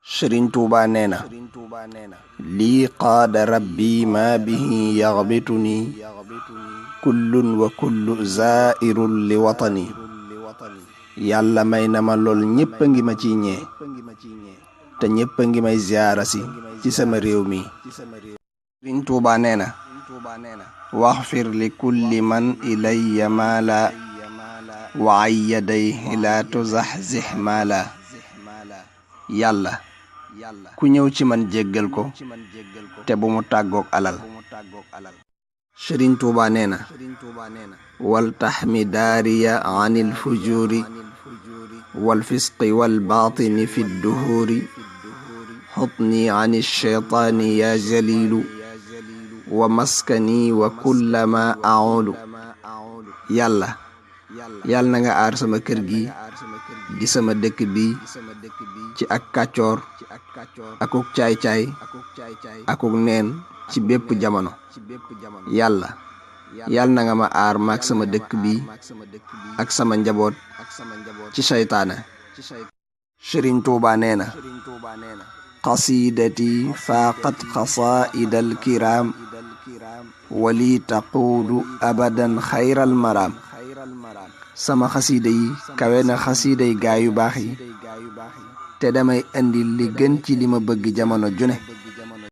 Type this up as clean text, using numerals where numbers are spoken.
Sëriñ Tuuba nee na lii qaada rabbi ma bihi yaxbituni kullun wa kullu zaa'irun li watani. yàlla may na ma lool ñépp a ngi ma ciy ñee te ñépp a ngi may ziyaara si ci sama réew mi. Sëriñ Tuuba nee na waxfir li kulli man ilayya maala wa ayyadayhi la tuzaxzix maala. yàlla ku ñëw ci man jéggal ko te bu mu tàggoog alal. Sëriñ Tuuba nee na wal taxmi daariya an il fujuri wal fisqi wal baatini fi duhuri xutni an alcheytaani ya jalilu wa maskani wa kullama aulu. yàlla na nga aar sama kër gi di sama dëkk bi ci ak kàccoor akuk caay-caay akuk neen ci bépp jamono. yàlla na nga ma aar maak sama dëkk bi ak sama njaboot ci seytaane. Sëriñ Tuuba nee na qasidati faaqat qasaida alkiram wali taquudu abadan xayral maraam. sama xasiida yi kawe na xasiiday gaayu baax yi te damay indi li gën ci li ma bëgg jamono june.